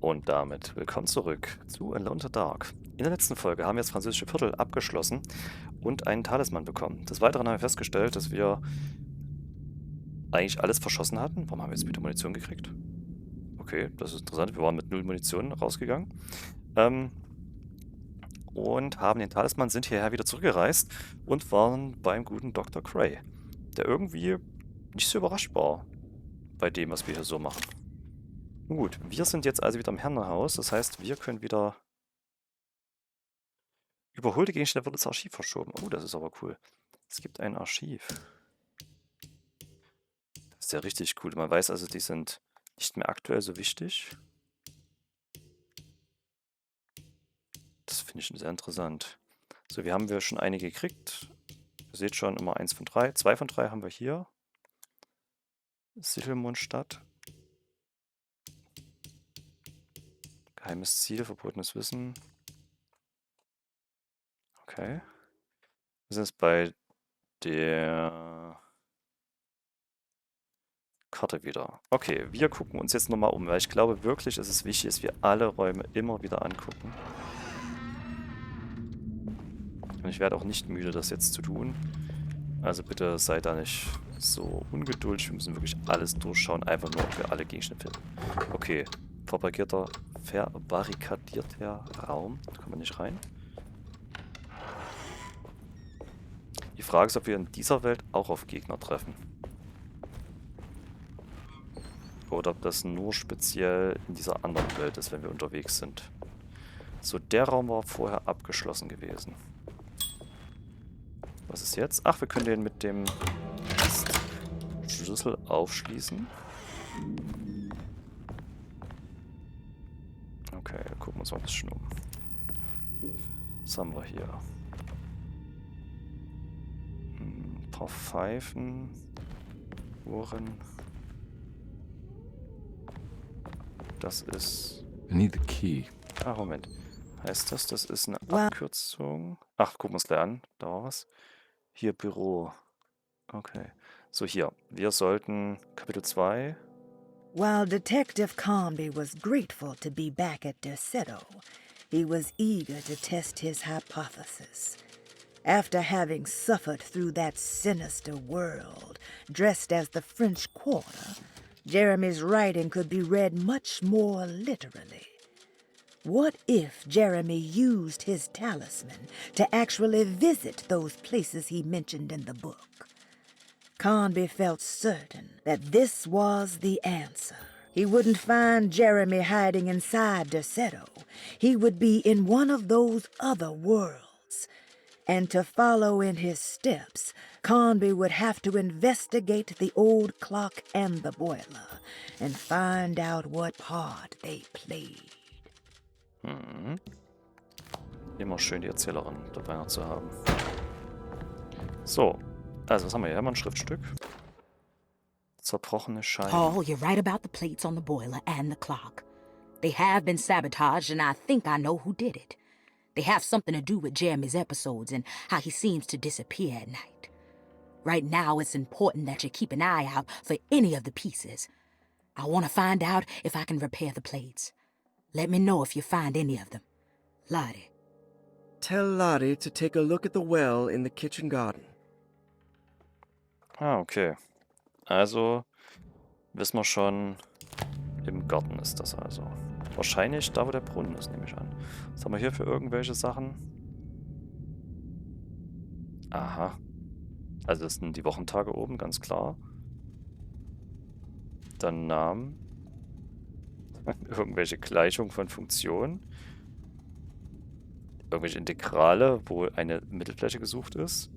Und damit willkommen zurück zu Elandirthor. In der letzten Folge haben wir das französische Viertel abgeschlossen und einen Talisman bekommen. Des Weiteren haben wir festgestellt, dass wir eigentlich alles verschossen hatten. Warum haben wir jetzt wieder Munition gekriegt? Okay, das ist interessant. Wir waren mit 0 Munition rausgegangen. Und haben den Talisman, sind hierher wieder zurückgereist und waren beim guten Dr. Gray, der irgendwie nicht so überrascht war bei dem, was wir hier so machen. Nun gut, wir sind jetzt also wieder im Herrenhaus. Das heißt, wir können wieder... Überholte Gegenstände wird ins Archiv verschoben. Oh, das ist aber cool. Es gibt ein Archiv. Das ist ja richtig cool. Man weiß also, die sind nicht mehr aktuell so wichtig. Das finde ich sehr interessant. So, wir haben schon einige gekriegt. Ihr seht schon, immer 1 von 3. 2 von 3 haben wir hier. Sittelmundstadt. Geheimes Ziel, verbotenes Wissen. Okay. Wir sind jetzt bei der Karte wieder. Okay, wir gucken uns jetzt nochmal um, weil ich glaube wirklich, dass es wichtig ist, wir alle Räume immer wieder angucken. Und ich werde auch nicht müde, das jetzt zu tun. Also bitte seid da nicht so ungeduldig. Wir müssen wirklich alles durchschauen, einfach nur, ob wir alle Gegenstände finden. Okay, verbarrikadierter Raum. Da kann man nicht rein. Die Frage ist, ob wir in dieser Welt auch auf Gegner treffen. Oder ob das nur speziell in dieser anderen Welt ist, wenn wir unterwegs sind. So, der Raum war vorher abgeschlossen gewesen. Was ist jetzt? Ach, wir können den mit dem Schlüssel aufschließen. Okay, gucken wir uns mal ein bisschen um. Was haben wir hier? Ein paar Pfeifen. Uhren. Das ist... I need the key. Ah, Moment. Heißt das, das ist eine Abkürzung? Ach, gucken wir uns gleich an. Da war was. Hier, Büro. Okay. So, hier. Wir sollten Kapitel 2. While Detective Carnby was grateful to be back at Decato, he was eager to test his hypothesis. After having suffered through that sinister world, dressed as the French Quarter, Jeremy's writing could be read much more literally. What if Jeremy used his talisman to actually visit those places he mentioned in the book? Carnby felt certain that this was the answer. He wouldn't find Jeremy hiding inside Decato. He would be in one of those other worlds. And to follow in his steps, Carnby would have to investigate the old clock and the boiler and find out what part they played. Immer schön die Erzählerin dabei noch zu haben. So, also was haben wir hier? Haben wir ein Schriftstück? Zerbrochene Scheiben. Paul, you're right about the plates on the boiler and the clock. They have been sabotaged, and I think I know who did it. They have something to do with Jeremy's episodes and how he seems to disappear at night. Right now, it's important that you keep an eye out for any of the pieces. I want to find out if I can repair the plates. Let me know if you find any of them. Lottie. Tell Lottie to take a look at the well in the kitchen garden. Ah, okay. Also, wissen wir schon, im Garten ist das also. Wahrscheinlich da, wo der Brunnen ist, nehme ich an. Was haben wir hier für irgendwelche Sachen? Aha. Also das sind die Wochentage oben, ganz klar. Dann Namen. Irgendwelche Gleichungen von Funktionen. Irgendwelche Integrale, wo eine Mittelfläche gesucht ist.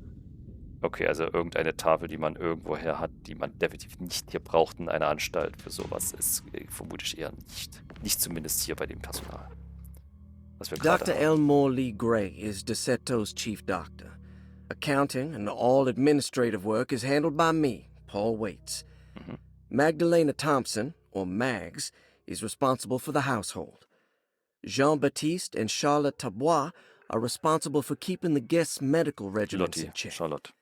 Okay, also irgendeine Tafel, die man irgendwoher hat, die man definitiv nicht hier braucht in einer Anstalt für sowas, ist vermutlich eher nicht. Nicht zumindest hier bei dem Personal. Was wir Dr. haben. Elmore Lee Gray is Decato's chief doctor. Accounting and all administrative work is handled by me, Paul Waits. Magdalena Thompson, or Mags, is responsible for the household. Jean-Baptiste and Charlotte Tabois are responsible for keeping the guests' medical regimens in check. Charlotte.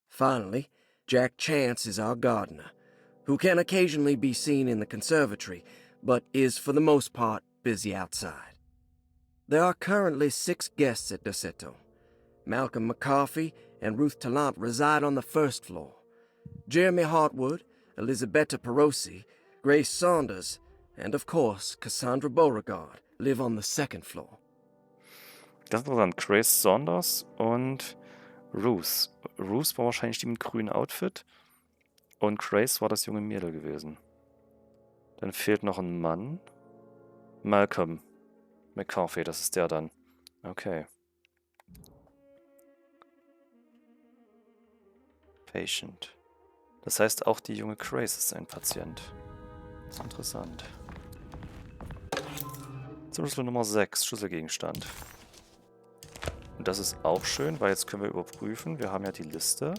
Finally, Jack Chance is our gardener, who can occasionally be seen in the conservatory, but is for the most part busy outside. There are currently 6 guests at Decato. Malcolm McCarthy and Ruth Tallant reside on the first floor. Jeremy Hartwood, Elisabetta Perosi, Grace Saunders, and of course Cassandra Beauregard live on the second floor. Das ist interessant. Grace Saunders und Ruth. Ruth war wahrscheinlich die mit grünem Outfit und Grace war das junge Mädel gewesen. Dann fehlt noch ein Mann. Malcolm McCarthy, das ist der dann. Okay. Patient. Das heißt, auch die junge Grace ist ein Patient. Das ist interessant. Schlüssel Nummer 6, Schlüsselgegenstand. Und das ist auch schön, weil jetzt können wir überprüfen. Wir haben ja die Liste.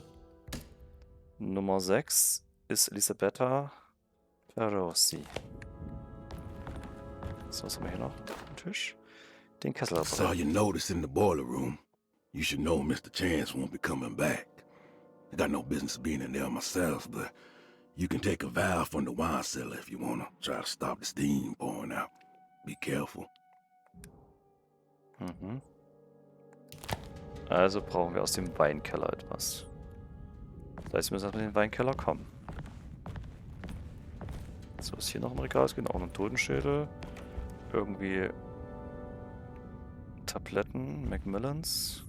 Nummer 6 ist Elisabetta Perosi. So, was haben wir hier noch? Am Tisch. Den Kessel. Saw your notice in the boiler room. You should know Mr. Chance won't be coming back. I got no business being in there myself, but you can take a valve from the wine cellar if you want to try to stop the steam pouring out. Be careful. Mhm. Also brauchen wir aus dem Weinkeller etwas. Das heißt, wir müssen erstmal in den Weinkeller kommen. So, ist hier noch ein Regal? Es gibt auch noch einen Totenschädel. Irgendwie Tabletten, Macmillans.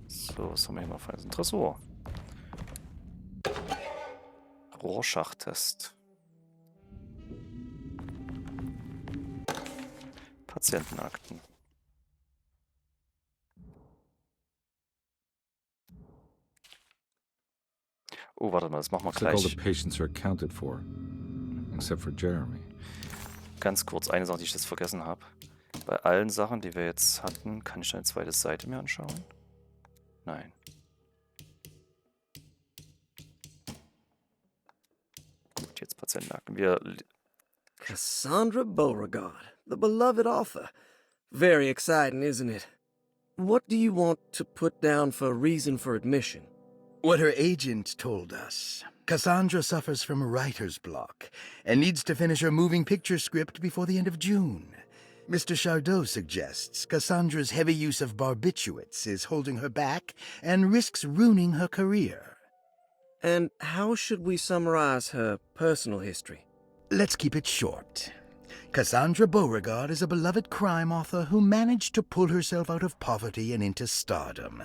So, was haben wir hier noch für einen Tresor? Rorschach-Test. Patientenakten. Oh, warte mal, das machen wir Looks like all gleich. the patients are accounted for, except for Jeremy. Ganz kurz, eine Sache, die ich jetzt vergessen habe. Bei allen Sachen, die wir jetzt hatten, kann ich eine zweite Seite mir anschauen? Nein. Gut, jetzt Patientenakten. Cassandra Beauregard, the beloved author. Very exciting, isn't it? What do you want to put down for reason for admission? What her agent told us. Cassandra suffers from writer's block and needs to finish her moving picture script before the end of June. Mr. Chardot suggests Cassandra's heavy use of barbiturates is holding her back and risks ruining her career. And how should we summarize her personal history? Let's keep it short. Cassandra Beauregard is a beloved crime author who managed to pull herself out of poverty and into stardom.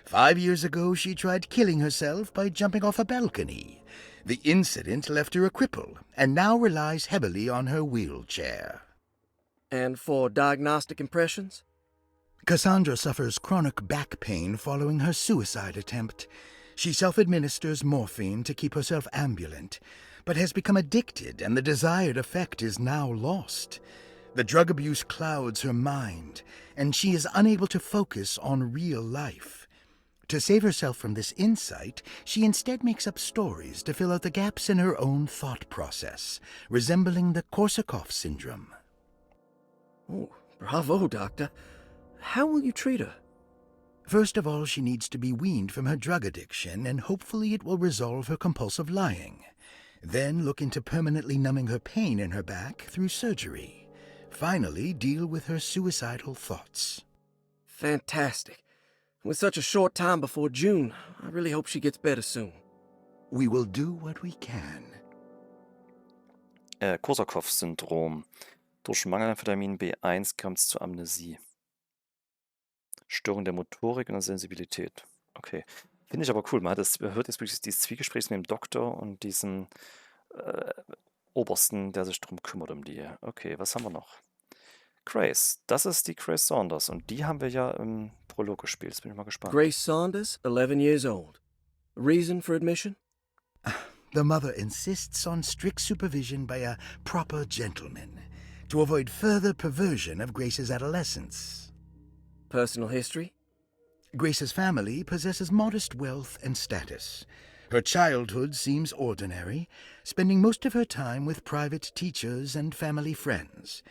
5 years ago, she tried killing herself by jumping off a balcony. The incident left her a cripple and now relies heavily on her wheelchair. And for diagnostic impressions? Cassandra suffers chronic back pain following her suicide attempt. She self-administers morphine to keep herself ambulant, but has become addicted and the desired effect is now lost. The drug abuse clouds her mind, and she is unable to focus on real life. To save herself from this insight, she instead makes up stories to fill out the gaps in her own thought process, resembling the Korsakoff syndrome. Oh, bravo, Doctor. How will you treat her? First of all, she needs to be weaned from her drug addiction, and hopefully it will resolve her compulsive lying. Then look into permanently numbing her pain in her back through surgery. Finally, deal with her suicidal thoughts. Fantastic. With such a short time before June, I really hope she gets better soon. We will do what we can. Korsakoff-Syndrom. Durch Mangel an Vitamin B1 kommt es zur Amnesie. Störung der Motorik und der Sensibilität. Okay. Finde ich aber cool. Man hört jetzt wirklich dieses Zwiegespräch mit dem Doktor und diesem Obersten, der sich darum kümmert, um die. Okay, was haben wir noch? Grace. Das ist die Grace Saunders und die haben wir ja im Prolog gespielt. Jetzt bin ich mal gespannt. Grace Saunders, 11 years old. Reason for admission? The mother insists on strict supervision by a proper gentleman to avoid further perversion of Grace's adolescence. Personal history? Grace's family possesses modest wealth and status. Her childhood seems ordinary, spending most of her time with private teachers and family friends.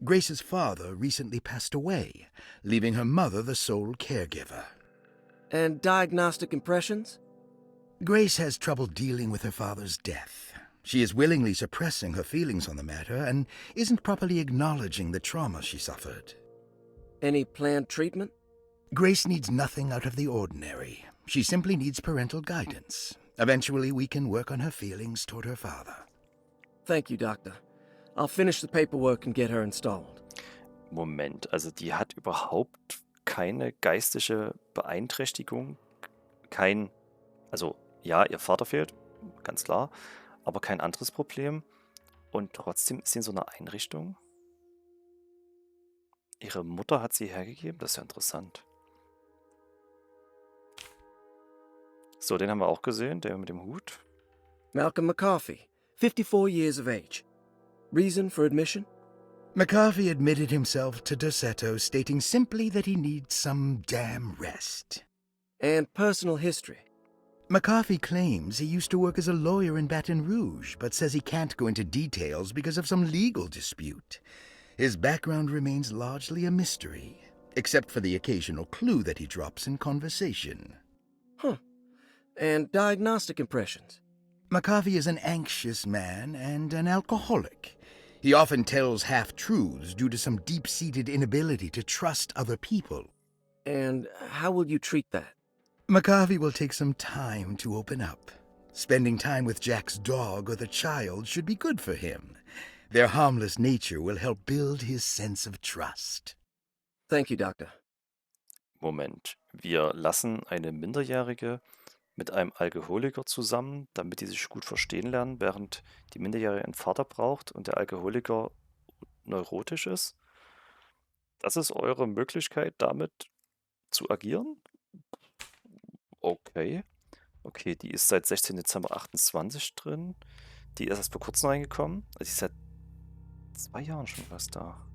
Grace's father recently passed away, leaving her mother the sole caregiver. And diagnostic impressions? Grace has trouble dealing with her father's death. She is willingly suppressing her feelings on the matter and isn't properly acknowledging the trauma she suffered. Any planned treatment? Grace needs nothing out of the ordinary. She simply needs parental guidance. Eventually, we can work on her feelings toward her father. Thank you, Doctor. I'll finish the paperwork and get her installed. Moment, also die hat überhaupt keine geistige Beeinträchtigung. Also ja, ihr Vater fehlt, ganz klar, aber kein anderes Problem. Und trotzdem ist sie in so einer Einrichtung. Ihre Mutter hat sie hergegeben, das ist ja interessant. So, den haben wir auch gesehen, der mit dem Hut. Malcolm McCarthy, 54 years of age. Reason for admission? McCarthy admitted himself to Decato, stating simply that he needs some damn rest. And personal history. McCarthy claims he used to work as a lawyer in Baton Rouge, but says he can't go into details because of some legal dispute. His background remains largely a mystery, except for the occasional clue that he drops in conversation. Huh. And diagnostic impressions. McCarthy is an anxious man and an alcoholic. He often tells half-truths due to some deep-seated inability to trust other people. And how will you treat that? McCarthy will take some time to open up. Spending time with Jack's dog or the child should be good for him. Their harmless nature will help build his sense of trust. Thank you, Doctor. Moment, wir lassen eine Minderjährige mit einem Alkoholiker zusammen, damit die sich gut verstehen lernen, während die Minderjährige einen Vater braucht und der Alkoholiker neurotisch ist. Das ist eure Möglichkeit, damit zu agieren? Okay. Okay, die ist seit 16. Dezember 28 drin. Die ist erst vor kurzem reingekommen. Also die ist seit 2 Jahren schon was da.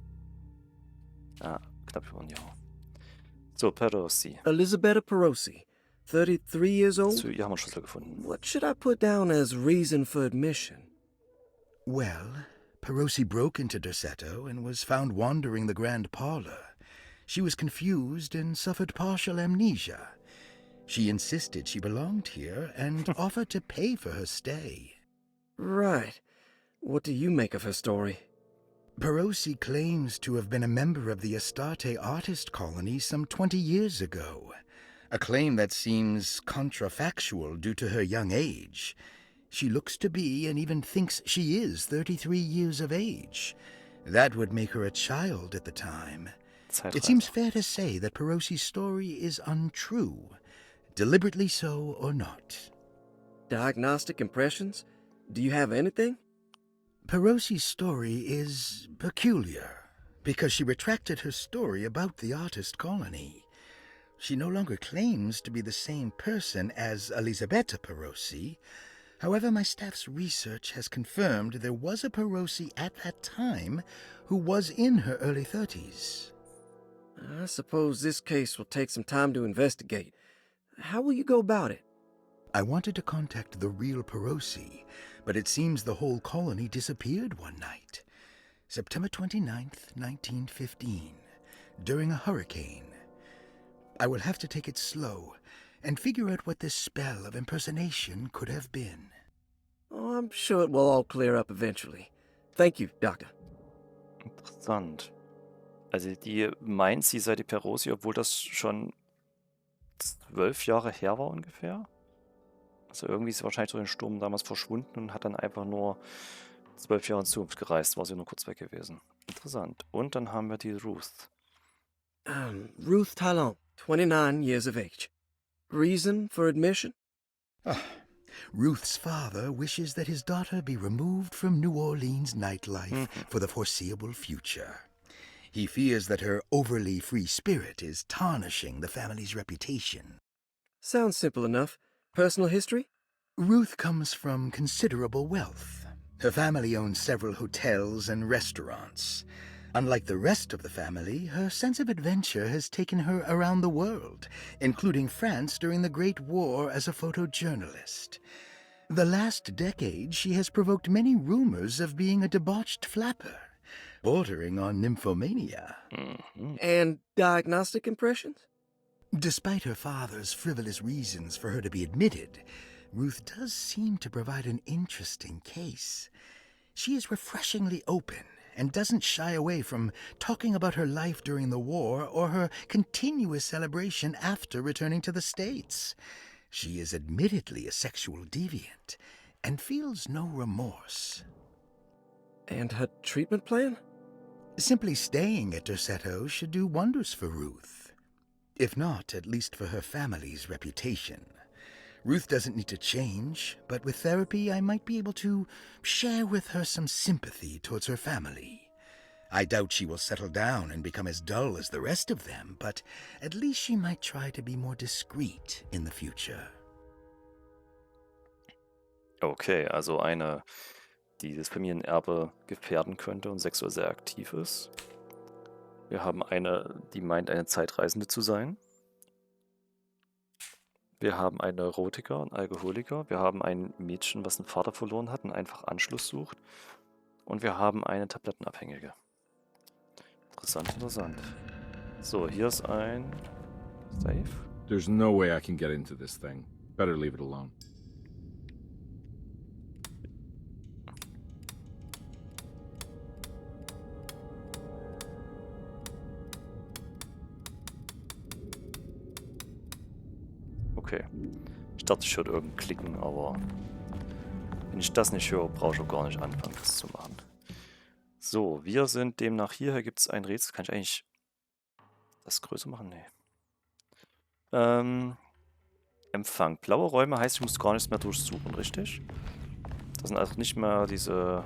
Ja, knapp über ein Jahr. So, Perosi. Elizabeth Perosi, 33 years old? Zu ihr haben wir einen Schlüssel gefunden. What should I put down as reason for admission? Well, Perosi broke into Decato and was found wandering the grand parlor. She was confused and suffered partial amnesia. She insisted she belonged here and offered to pay for her stay. Right. What do you make of her story? Perosi claims to have been a member of the Astarte artist colony some 20 years ago, a claim that seems contrafactual due to her young age. She looks to be and even thinks she is 33 years of age. That would make her a child at the time. It seems fair to say that Perosi's story is untrue, deliberately so or not. Diagnostic impressions? Do you have anything? Perosi's story is peculiar because she retracted her story about the artist colony. She no longer claims to be the same person as Elisabetta Perosi. However, my staff's research has confirmed there was a Perosi at that time who was in her early 30s. I suppose this case will take some time to investigate. How will you go about it? I wanted to contact the real Perosi, but it seems the whole colony disappeared one night, September 29th, 1915, during a hurricane. I will have to take it slow and figure out what this spell of impersonation could have been. Oh, I'm sure it will all clear up eventually. Thank you, Doctor. Interessant. Also die meint, sie sei die Perosi, obwohl das schon 12 Jahre her war ungefähr. Also irgendwie ist sie wahrscheinlich durch den Sturm damals verschwunden und hat dann einfach nur 12 Jahre in Zukunft gereist, war sie nur kurz weg gewesen. Interessant. Und dann haben wir die Ruth. Ruth Talon, 29 years of age. Reason for admission? Ruth's father wishes that his daughter be removed from New Orleans nightlife for the foreseeable future. He fears that her overly free spirit is tarnishing the family's reputation. Sounds simple enough. Personal history? Ruth comes from considerable wealth. Her family owns several hotels and restaurants. Unlike the rest of the family, her sense of adventure has taken her around the world, including France during the Great War as a photojournalist. The last decade, she has provoked many rumors of being a debauched flapper, bordering on nymphomania. And diagnostic impressions? Despite her father's frivolous reasons for her to be admitted, Ruth does seem to provide an interesting case. She is refreshingly open and doesn't shy away from talking about her life during the war or her continuous celebration after returning to the States. She is admittedly a sexual deviant and feels no remorse. And her treatment plan? Simply staying at Derceto should do wonders for Ruth. If not, at least for her family's reputation. Ruth doesn't need to change, but with therapy I might be able to share with her some sympathy towards her family. I doubt she will settle down and become as dull as the rest of them, but at least she might try to be more discreet in the future. Okay, also eine, die das Familienerbe gefährden könnte und sexuell sehr aktiv ist. Wir haben eine, die meint, eine Zeitreisende zu sein. Wir haben einen Neurotiker, einen Alkoholiker. Wir haben ein Mädchen, was einen Vater verloren hat und einfach Anschluss sucht. Und wir haben eine Tablettenabhängige. Interessant, interessant. So, hier ist ein Safe. There's no way I can get into this thing. Better leave it alone. Okay. Ich dachte, ich höre irgendein Klicken, aber wenn ich das nicht höre, brauche ich auch gar nicht anfangen, das zu machen. So, wir sind demnach hier. Hier gibt es ein Rätsel. Kann ich eigentlich das größer machen? Nee. Empfang. Blaue Räume heißt, ich muss gar nichts mehr durchsuchen, richtig? Das sind also nicht mehr diese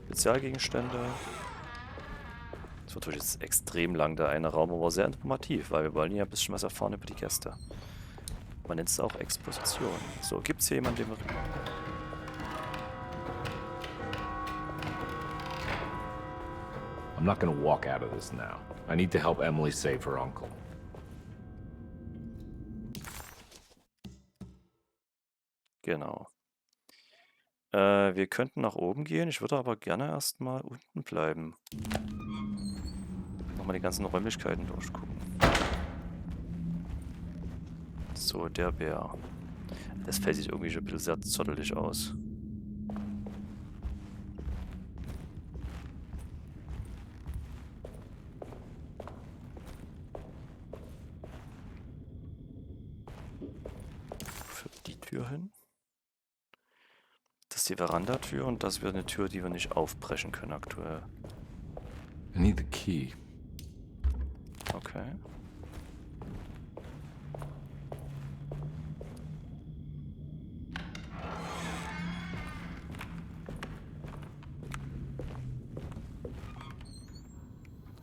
Spezialgegenstände. Das wird natürlich jetzt extrem lang, der eine Raum, aber sehr informativ, weil wir wollen ja ein bisschen was erfahren über die Gäste. Man nennt es auch Exposition. So, gibt es hier jemanden, den wir... I'm not gonna walk out of this now. I need to help Emily save her uncle. Genau. Wir könnten nach oben gehen. Ich würde aber gerne erstmal unten bleiben. Nochmal die ganzen Räumlichkeiten durchgucken. So, der Bär. Das fällt sich irgendwie schon ein bisschen sehr zottelig aus. Führt die Tür hin? Das ist die Verandatür und das wäre eine Tür, die wir nicht aufbrechen können aktuell. I need the key. Okay.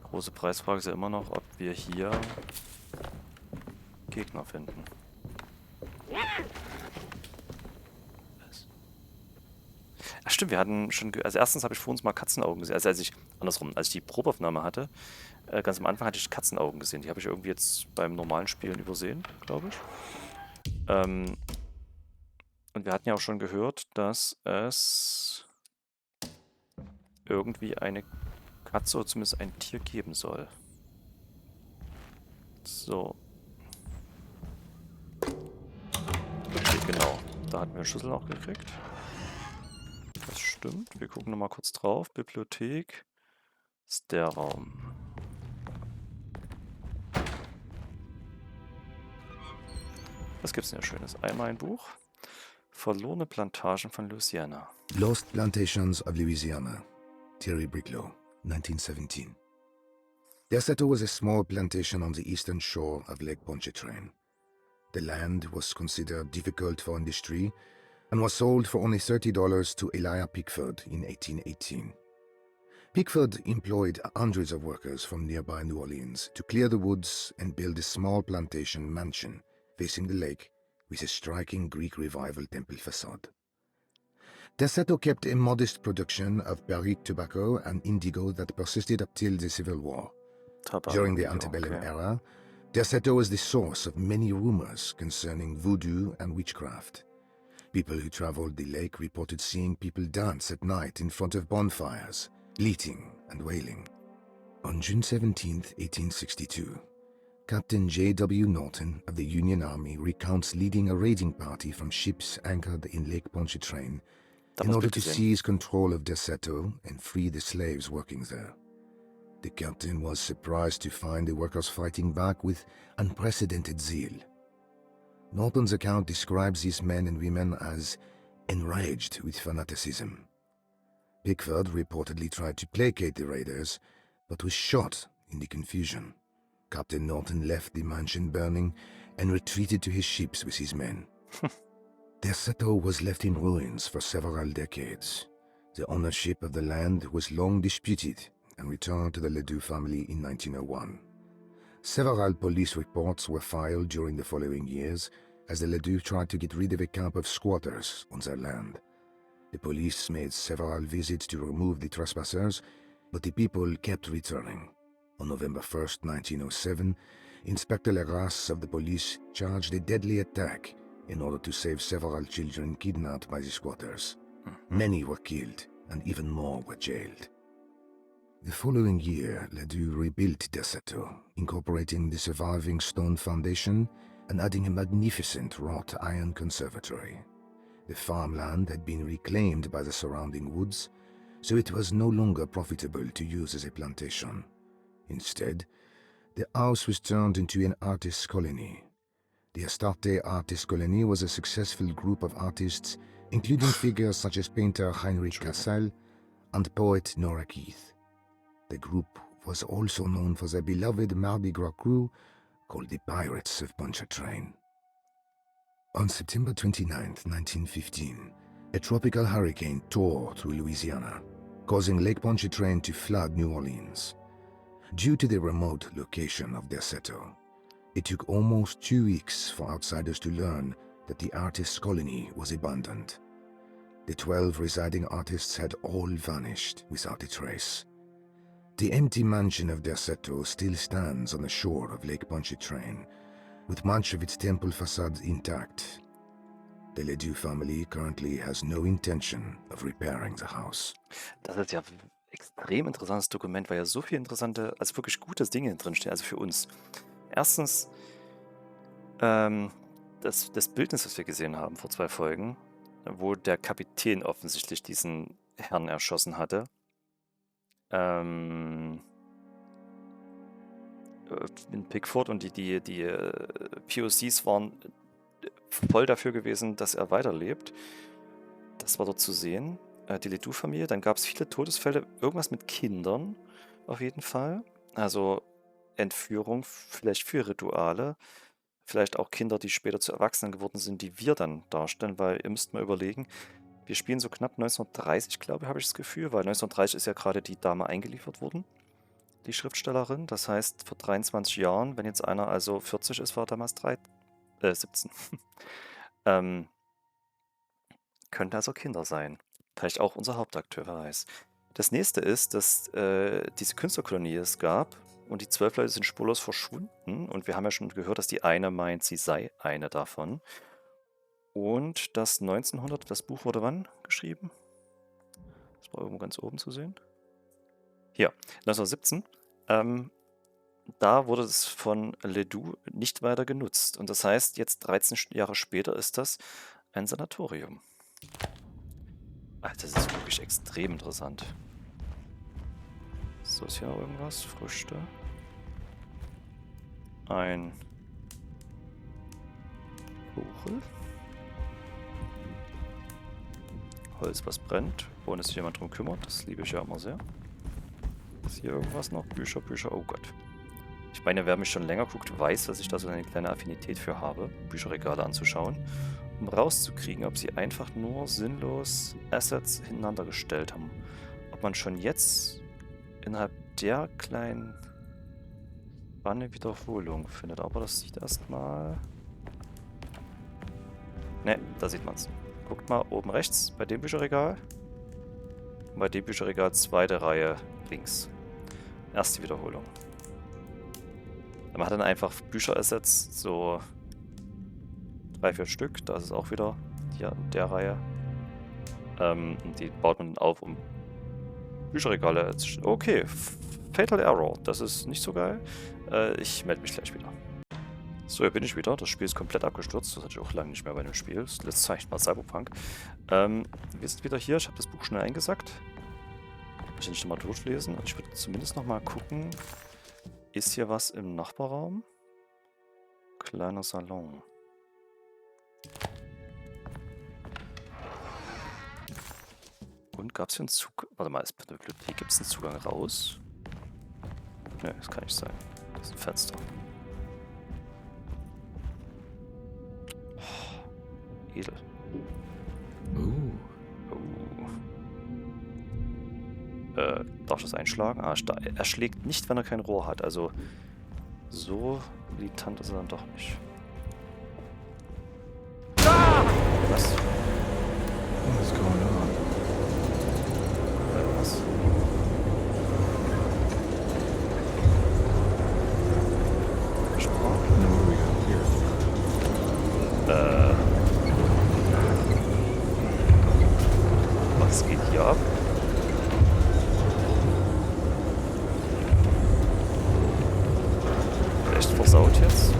Große Preisfrage ist ja immer noch, ob wir hier Gegner finden. Ach stimmt, wir hatten schon... Also erstens habe ich vor uns mal Katzenaugen gesehen. Also als ich die Probeaufnahme hatte, ganz am Anfang hatte ich Katzenaugen gesehen. Die habe ich irgendwie jetzt beim normalen Spielen übersehen, glaube ich. Und wir hatten ja auch schon gehört, dass es irgendwie eine Katze oder zumindest ein Tier geben soll. So. Okay, genau. Da hatten wir einen Schlüssel noch gekriegt. Das stimmt. Wir gucken nochmal kurz drauf. Bibliothek. Ist der Raum. Was gibt's denn hier Schönes? Einmal ein Buch. Verlorene Plantagen von Louisiana. Lost Plantations of Louisiana. Terry Bricklow, 1917. Derceto was a small plantation on the eastern shore of Lake Pontchartrain. The land was considered difficult for industry and was sold for only $30 to Elijah Pickford in 1818. Pickford employed hundreds of workers from nearby New Orleans to clear the woods and build a small plantation mansion facing the lake with a striking Greek Revival temple facade. Derceto kept a modest production of barrique tobacco and indigo that persisted up till the Civil War. During the antebellum era, Derceto was the source of many rumors concerning voodoo and witchcraft. People who traveled the lake reported seeing people dance at night in front of bonfires, bleating and wailing. On June 17, 1862, Captain J.W. Norton of the Union Army recounts leading a raiding party from ships anchored in Lake Pontchartrain in order to seize control of Decato and free the slaves working there. The captain was surprised to find the workers fighting back with unprecedented zeal. Norton's account describes these men and women as enraged with fanaticism. Pickford reportedly tried to placate the raiders, but was shot in the confusion. Captain Norton left the mansion burning and retreated to his ships with his men. Decato was left in ruins for several decades. The ownership of the land was long disputed and returned to the Ledoux family in 1901. Several police reports were filed during the following years as the Ledoux tried to get rid of a camp of squatters on their land. The police made several visits to remove the trespassers, but the people kept returning. On November 1st, 1907, Inspector Leras of the police charged a deadly attack in order to save several children kidnapped by the squatters. Many were killed, and even more were jailed. The following year, Ledoux rebuilt Decato, incorporating the surviving stone foundation and adding a magnificent wrought iron conservatory. The farmland had been reclaimed by the surrounding woods, so it was no longer profitable to use as a plantation. Instead, the house was turned into an artist's colony. The Astarte Artist Colony was a successful group of artists, including figures such as painter Heinrich Cassel and poet Nora Keith. The group was also known for their beloved Mardi Gras crew called the Pirates of Pontchartrain. On September 29, 1915, a tropical hurricane tore through Louisiana, causing Lake Pontchartrain to flood New Orleans. Due to the remote location of Decato, it took almost 2 weeks for outsiders to learn that the artists' colony was abandoned. The 12 residing artists had all vanished without a trace. The empty mansion of Decato still stands on the shore of Lake Pontchartrain, with much of its temple facade intact. The Ledoux family currently has no intention of repairing the house. Das ist ja ein extrem interessantes Dokument, weil ja so viele interessante, also wirklich gute Dinge drinstehen, also für uns. Erstens, das Bildnis, was wir gesehen haben vor 2 Folgen, wo der Kapitän offensichtlich diesen Herrn erschossen hatte. In Pickford und die POCs waren voll dafür gewesen, dass er weiterlebt. Das war dort zu sehen. Die Ledoux-Familie, dann gab es viele Todesfälle, irgendwas mit Kindern auf jeden Fall. Also Entführung, vielleicht für Rituale, vielleicht auch Kinder, die später zu Erwachsenen geworden sind, die wir dann darstellen, weil ihr müsst mal überlegen, wir spielen so knapp 1930, glaube ich, habe ich das Gefühl, weil 1930 ist ja gerade die Dame eingeliefert worden, die Schriftstellerin. Das heißt, vor 23 Jahren, wenn jetzt einer also 40 ist, war er damals 17. Könnte also Kinder sein. Vielleicht auch unser Hauptakteur, wer weiß. Das nächste ist, dass diese Künstlerkolonie es gab und die 12 Leute sind spurlos verschwunden und wir haben ja schon gehört, dass die eine meint, sie sei eine davon. Und das 1900, das Buch wurde wann geschrieben? Das war irgendwo ganz oben zu sehen. Hier, 1917. Da wurde es von Ledoux nicht weiter genutzt. Und das heißt, jetzt 13 Jahre später ist das ein Sanatorium. Alter, das ist wirklich extrem interessant. So, ist hier noch irgendwas? Früchte. Ein Kuchel. Holz, was brennt, ohne sich jemand drum kümmert. Das liebe ich ja immer sehr. Ist hier irgendwas noch? Bücher, oh Gott. Ich meine, wer mich schon länger guckt, weiß, dass ich da so eine kleine Affinität für habe, Bücherregale anzuschauen, um rauszukriegen, ob sie einfach nur sinnlos Assets hintereinander gestellt haben. Ob man schon jetzt innerhalb der kleinen Spanne Wiederholung findet. Aber das sieht erstmal... Ne, da sieht man es. Guckt mal oben rechts bei dem Bücherregal. Und bei dem Bücherregal 2. Reihe links. Erste Wiederholung. Man hat dann einfach Bücher ersetzt, so 3, 4 Stück. Da ist es auch wieder hier in der Reihe. Und die baut man dann auf, um Bücherregale. Okay, Fatal Error. Das ist nicht so geil. Ich melde mich gleich wieder. So, hier bin ich wieder. Das Spiel ist komplett abgestürzt. Das hatte ich auch lange nicht mehr bei dem Spiel. Das letzte zeigt mal Cyberpunk. Wir sind wieder hier. Ich habe das Buch schnell eingesackt. Ich will nicht nochmal durchlesen. Ich würde zumindest nochmal gucken. Ist hier was im Nachbarraum? Kleiner Salon. Und gab es hier einen Zugang? Warte mal, ist Bibliothek. Gibt es einen Zugang raus? Ne, das kann nicht sein. Das ist ein Fenster. Oh, edel. Darf ich das einschlagen? Ah, er schlägt nicht, wenn er kein Rohr hat. Also so militant ist er dann doch nicht. Ah! Was? What is going on? Was? No, what do we got here? Was geht hier ab? Echt versaut jetzt?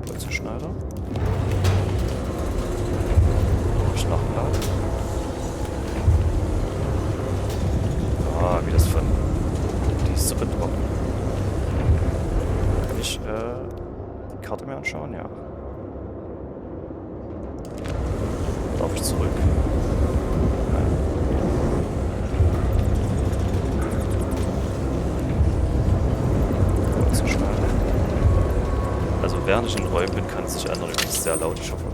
Bolzenschneider? Schnachenlad? Ah, wie das von die Suppe droppt. Kann ich die Karte mir anschauen? Ja. Darf ich zurück? Nein. Bolzenschneider. Also während ich in Räumen bin, kann es sich ändern. Das ist sehr laut, ich hoffe.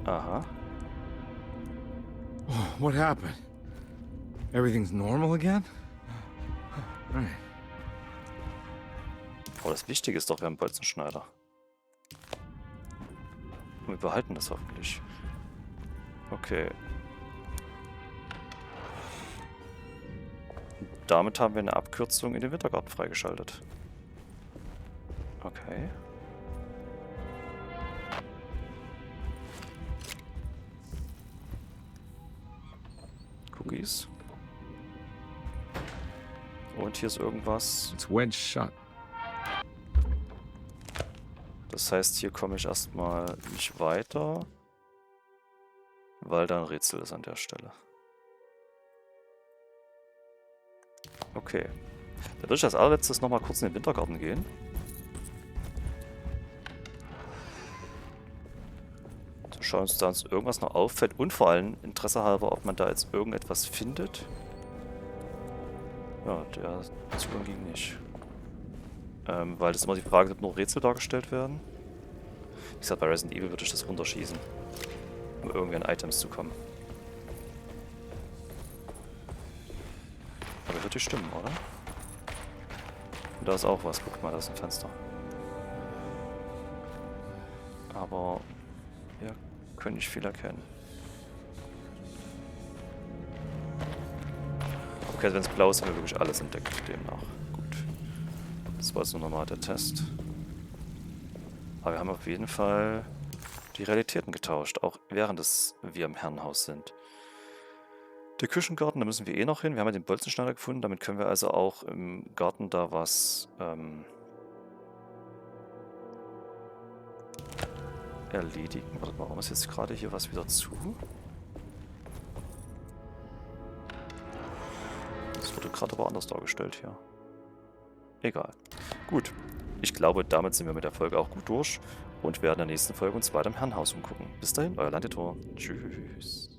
Aha. What happened? Everything's normal again? Right. Aber das Wichtige ist doch, wir haben einen Bolzenschneider. Und wir behalten das hoffentlich. Okay. Und damit haben wir eine Abkürzung in den Wintergarten freigeschaltet. Okay. Cookies. Und hier ist irgendwas. It's wedged shut. Das heißt, hier komme ich erstmal nicht weiter, weil da ein Rätsel ist an der Stelle. Okay. Dann würde ich als allerletztes nochmal kurz in den Wintergarten gehen. So schauen uns da uns irgendwas noch auffällt und vor allem Interesse halber, ob man da jetzt irgendetwas findet. Ja, der Zugang ging nicht. Weil das ist immer die Frage, ob nur Rätsel dargestellt werden. Wie gesagt, bei Resident Evil würde ich das runterschießen, um irgendwie an Items zu kommen. Aber wird die stimmen, oder? Und da ist auch was. Guck mal, da ist ein Fenster. Aber wir können nicht viel erkennen. Okay, also wenn es blau ist, haben wir wirklich alles entdeckt demnach. Gut. Das war jetzt nur nochmal der Test. Aber wir haben auf jeden Fall die Realitäten getauscht, auch während wir im Herrenhaus sind. Der Küchengarten, da müssen wir eh noch hin. Wir haben ja den Bolzenschneider gefunden, damit können wir also auch im Garten da was erledigen. Warte mal, warum ist jetzt gerade hier was wieder zu? Das wurde gerade aber anders dargestellt hier. Egal. Gut. Ich glaube, damit sind wir mit der Folge auch gut durch und werden in der nächsten Folge uns weiter im Herrenhaus umgucken. Bis dahin, euer Elandirthor. Tschüss.